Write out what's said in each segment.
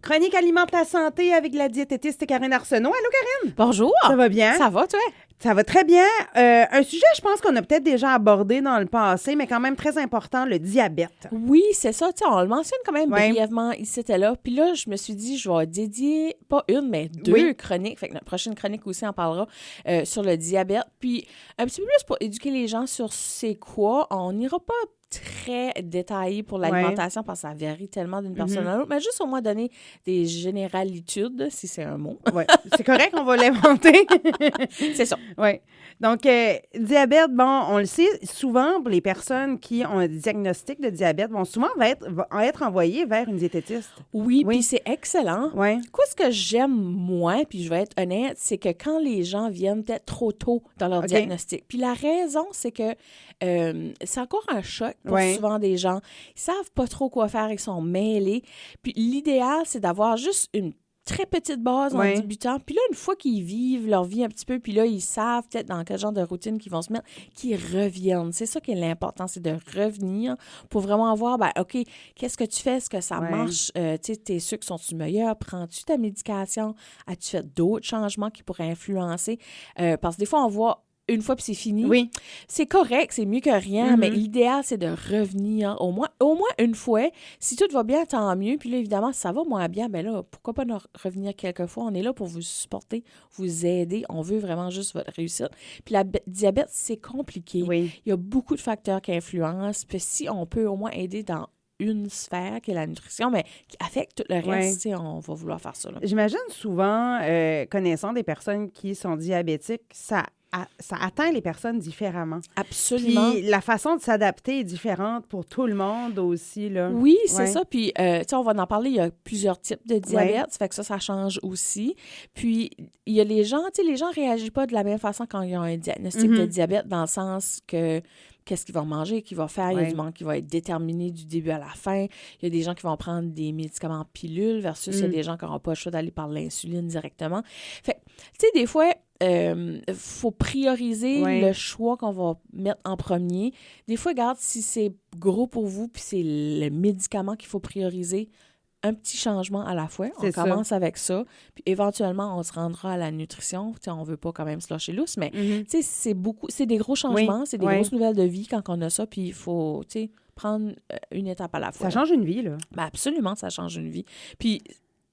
Chronique Alimente la santé avec la diététiste Karine Arsenault. Allô, Karine? Bonjour. Ça va bien? Ça va, toi? Ça va très bien. Un sujet, je pense qu'on a peut-être déjà abordé dans le passé, mais quand même très important, le diabète. Oui, c'est ça. Tu sais, on le mentionne quand même Ouais. brièvement ici et là. Puis là, je me suis dit, je vais dédier, pas une, mais deux Oui. chroniques. Fait que notre prochaine chronique aussi en parlera sur le diabète. Puis un petit peu plus pour éduquer les gens sur c'est quoi. On n'ira pas très détaillé pour l'alimentation parce que ça varie tellement d'une personne à l'autre, mais juste au moins donner des généralitudes, si c'est un mot. Oui, c'est correct, on va l'inventer. C'est ça. Oui. Donc, diabète, bon, on le sait, souvent, pour les personnes qui ont un diagnostic de diabète, vont souvent être envoyées vers une diététiste. Oui, Oui. puis c'est excellent. Oui. Quoi, ce que j'aime moins, puis je vais être honnête, c'est que quand les gens viennent peut-être trop tôt dans leur OK. diagnostic. Puis la raison, c'est que c'est encore un choc pour Ouais. souvent des gens. Ils savent pas trop quoi faire, ils sont mêlés. Puis l'idéal, c'est d'avoir juste une très petite base en Ouais. débutant. Puis là, une fois qu'ils vivent leur vie un petit peu, puis là, ils savent peut-être dans quel genre de routine qu'ils vont se mettre, qu'ils reviennent. C'est ça qui est l'important, c'est de revenir pour vraiment voir, ben OK, qu'est-ce que tu fais? Est-ce que ça Ouais. marche? Tu sais, tes sucres sont-tu meilleurs? Prends-tu ta médication? As-tu fait d'autres changements qui pourraient influencer? Parce que des fois, on voit une fois puis c'est fini. Oui. C'est correct, c'est mieux que rien, mais l'idéal, c'est de revenir au moins une fois. Si tout va bien, tant mieux. Puis là, évidemment, si ça va moins bien, bien là, pourquoi pas revenir quelques fois? On est là pour vous supporter, vous aider. On veut vraiment juste votre réussite. Puis la diabète, c'est compliqué. Oui. Il y a beaucoup de facteurs qui influencent. Puis si on peut au moins aider dans une sphère qui est la nutrition, mais qui affecte tout le reste, tu sais, on va vouloir faire ça. Là. J'imagine souvent, connaissant des personnes qui sont diabétiques, ça atteint les personnes différemment. Absolument. Puis la façon de s'adapter est différente pour tout le monde aussi, là. Oui, c'est Ouais. ça. Puis, tu sais, on va en parler, il y a plusieurs types de diabète, ça fait que ça change aussi. Puis, il y a les gens, tu sais, les gens réagissent pas de la même façon quand ils ont un diagnostic de diabète, dans le sens que qu'est-ce qu'ils vont manger, qu'ils vont faire. Il y a du monde qui va être déterminé du début à la fin. Il y a des gens qui vont prendre des médicaments en pilule versus il y a des gens qui n'auront pas le choix d'aller par l'insuline directement. Fait que, tu sais, des fois, faut prioriser le choix qu'on va mettre en premier. Des fois, regarde, si c'est gros pour vous puis c'est le médicament qu'il faut prioriser, un petit changement à la fois. On commence avec ça. Puis éventuellement, on se rendra à la nutrition. Tu sais, on veut pas quand même se lâcher lousse, mais tu sais, c'est des gros changements, c'est des grosses nouvelles de vie quand on a ça. Puis il faut, tu sais, prendre une étape à la fois. Ça change une vie, là. Ben absolument, ça change une vie. Puis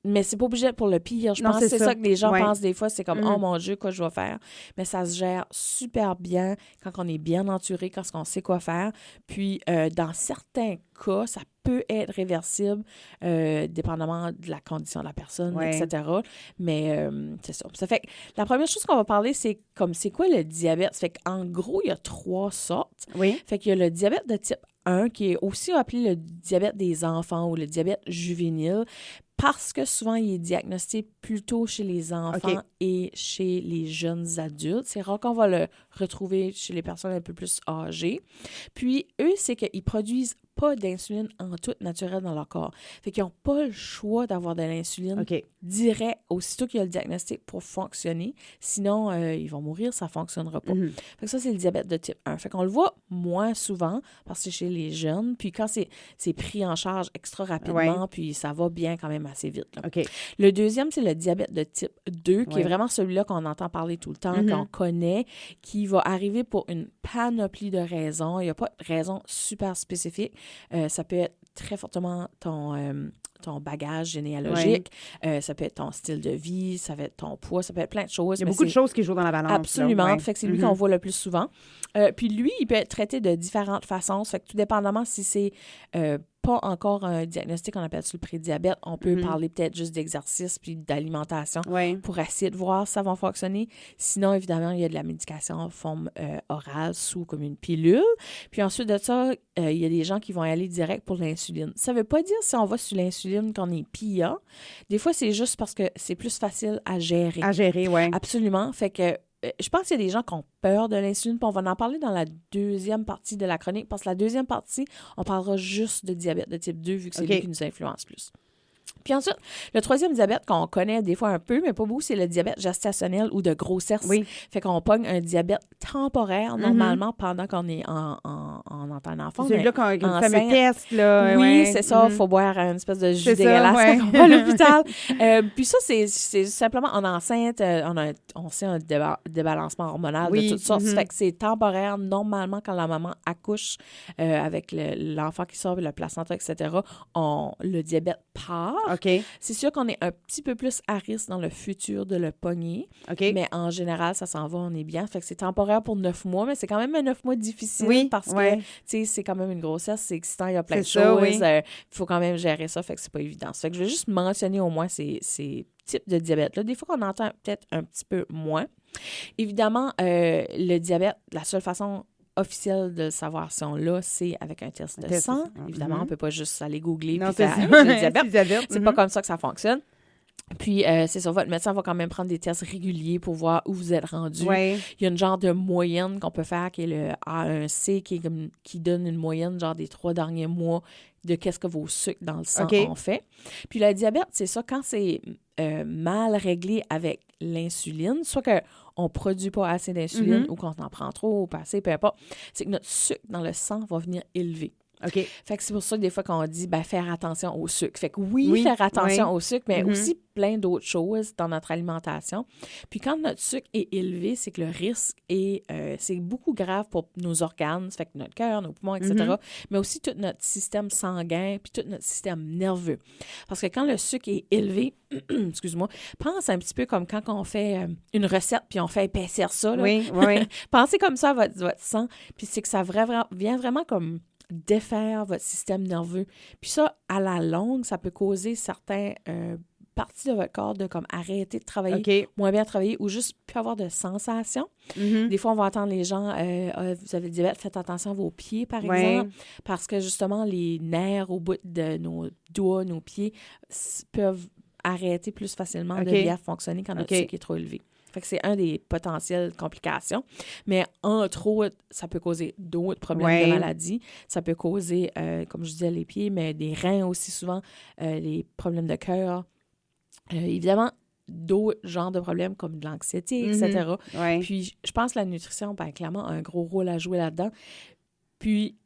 mais c'est pas obligé pour le pire. Je Non, pense que c'est ça que les gens Ouais. pensent des fois. C'est comme, oh mon Dieu, quoi je dois faire? Mais ça se gère super bien quand on est bien entouré, quand on sait quoi faire. Puis, dans certains cas, ça peut être réversible, dépendamment de la condition de la personne, etc. Mais c'est ça. Ça fait que la première chose qu'on va parler, c'est quoi le diabète? Ça fait qu'en gros, il y a 3 sortes. Oui. Fait qu'il y a le diabète de type 1, qui est aussi appelé le diabète des enfants ou le diabète juvénile, parce que souvent, il est diagnostiqué plutôt chez les enfants et chez les jeunes adultes. C'est rare qu'on va le retrouver chez les personnes un peu plus âgées. Puis, eux, c'est qu'ils produisent pas d'insuline en tout naturelle dans leur corps. Fait qu'ils n'ont pas le choix d'avoir de l'insuline direct aussitôt qu'il y a le diagnostic pour fonctionner. Sinon, ils vont mourir, ça ne fonctionnera pas. Fait que ça, c'est le diabète de type 1. Fait qu'on le voit moins souvent parce que c'est chez les jeunes. Puis quand c'est pris en charge extra rapidement, puis ça va bien quand même assez vite. Là. Le deuxième, c'est le diabète de type 2, qui est vraiment celui-là qu'on entend parler tout le temps, qu'on connaît, qui va arriver pour une panoplie de raisons. Il n'y a pas de raison super spécifique. Ça peut être très fortement ton bagage généalogique, ça peut être ton style de vie, ça peut être ton poids, ça peut être plein de choses. Il y a beaucoup de choses qui jouent dans la balance. Absolument. Là. Fait que c'est lui qu'on voit le plus souvent. Puis lui, il peut être traité de différentes façons. Ça fait que tout dépendamment si c'est pas encore un diagnostic, on appelle ça le prédiabète, on peut parler peut-être juste d'exercice puis d'alimentation pour essayer de voir si ça va fonctionner. Sinon, évidemment, il y a de la médication en forme orale, sous comme une pilule. Puis ensuite de ça, il y a des gens qui vont aller direct pour l'insuline. Ça ne veut pas dire si on va sur l'insuline qu'on est PIA. Des fois, c'est juste parce que c'est plus facile à gérer. À gérer, oui. Absolument. Fait que je pense qu'il y a des gens qui ont peur de l'insuline, puis on va en parler dans la deuxième partie de la chronique, parce que la deuxième partie, on parlera juste de diabète de type 2, vu que c'est lui qui nous influence plus. Puis ensuite, le troisième diabète qu'on connaît des fois un peu, mais pas beaucoup, c'est le diabète gestationnel ou de grossesse. Oui. Fait qu'on pogne un diabète temporaire, normalement, pendant qu'on est en tant d'enfant. C'est là qu'on a le fameux test, là. Oui, c'est ça. Il faut boire une espèce de jus dégueulasse quand on va à l'hôpital. Puis ça, c'est simplement en enceinte, on sait un débalancement hormonal de toutes sortes. Fait que c'est temporaire. Normalement, quand la maman accouche avec l'enfant qui sort, le placenta, etc., le diabète part. OK. C'est sûr qu'on est un petit peu plus à risque dans le futur de le pogner. OK. Mais en général, ça s'en va, on est bien. Fait que c'est temporaire pour 9 mois, mais c'est quand même un 9 mois difficile parce que, tu sais, c'est quand même une grossesse, c'est excitant, il y a plein de choses. Il faut quand même gérer ça, fait que c'est pas évident. Fait que je vais juste mentionner au moins ces types de diabète-là. Des fois qu'on entend peut-être un petit peu moins. Évidemment, le diabète, la seule façon officielle de savoir si on l'a, c'est avec un test de sang. Évidemment, on ne peut pas juste aller googler et faire « j'ai le diabète ». C'est pas comme ça que ça fonctionne. Puis, c'est ça, votre médecin va quand même prendre des tests réguliers pour voir où vous êtes rendu. Il y a une genre de moyenne qu'on peut faire qui est le A1C, qui donne une moyenne genre des 3 derniers mois de qu'est-ce que vos sucres dans le sang ont fait. Puis le diabète, c'est ça, quand c'est mal réglé avec l'insuline, soit qu'on ne produit pas assez d'insuline ou qu'on en prend trop ou pas assez, peu importe, c'est que notre sucre dans le sang va venir élevé. OK. Fait que c'est pour ça que des fois qu'on dit faire attention au sucre. Fait que faire attention au sucre, mais aussi plein d'autres choses dans notre alimentation. Puis quand notre sucre est élevé, c'est que le risque c'est beaucoup grave pour nos organes, fait que notre cœur, nos poumons, etc., mais aussi tout notre système sanguin puis tout notre système nerveux. Parce que quand le sucre est élevé, excuse-moi, pense un petit peu comme quand on fait une recette puis on fait épaissir ça. Là. Pensez comme ça à votre sang, puis c'est que ça vient vraiment comme défaire votre système nerveux. Puis ça, à la longue, ça peut causer certaines parties de votre corps de comme arrêter de travailler, moins bien travailler ou juste plus avoir de sensations. Des fois, on va entendre les gens, vous avez le diabète, faites attention à vos pieds, par exemple, parce que justement, les nerfs au bout de nos doigts, nos pieds, peuvent arrêter plus facilement de bien fonctionner quand notre sucre est trop élevé. Fait que c'est un des potentielles complications. Mais entre autres, ça peut causer d'autres problèmes de maladie. Ça peut causer, comme je disais, les pieds, mais des reins aussi souvent, les problèmes de cœur. Évidemment, d'autres genres de problèmes comme de l'anxiété, etc. Puis, je pense que la nutrition, clairement, a un gros rôle à jouer là-dedans. Puis,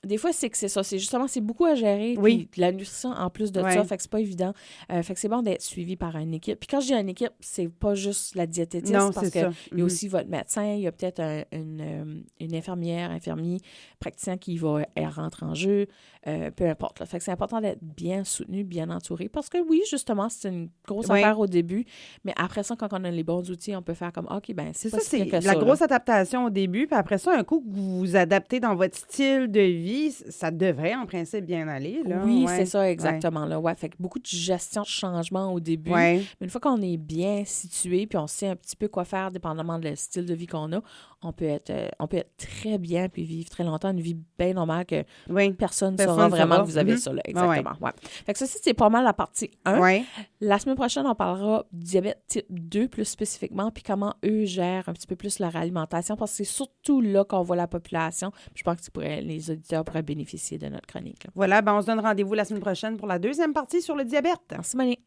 des fois, c'est que c'est ça. C'est justement, c'est beaucoup à gérer. Puis la nutrition, en plus de ça, fait que c'est pas évident. Fait que c'est bon d'être suivi par une équipe. Puis quand je dis une équipe, c'est pas juste la diététiste. Non, parce qu'il y a aussi votre médecin, il y a peut-être une infirmière, infirmier, praticien qui va rentrer en jeu, peu importe. Là. Fait que c'est important d'être bien soutenu, bien entouré. Parce que oui, justement, c'est une grosse affaire au début. Mais après ça, quand on a les bons outils, on peut faire comme, OK, c'est pas si pire que ça. La grosse adaptation au début. Puis après ça, un coup que vous vous adaptez dans votre style de vie, ça devrait, en principe, bien aller. Là. Oui, c'est ça, exactement. Là. Fait que beaucoup de gestion de changement au début. Mais une fois qu'on est bien situé puis on sait un petit peu quoi faire dépendamment du style de vie qu'on a, on peut être très bien puis vivre très longtemps, une vie bien normale que personne ne saura vraiment que vous avez ça. Là. Exactement. Fait que ça, c'est pas mal la partie 1. La semaine prochaine, on parlera du diabète type 2 plus spécifiquement puis comment eux gèrent un petit peu plus leur alimentation parce que c'est surtout là qu'on voit la population. Je pense que les auditeurs pourraient bénéficier de notre chronique. Là. Voilà, on se donne rendez-vous la semaine prochaine pour la deuxième partie sur le diabète. Merci, Monique.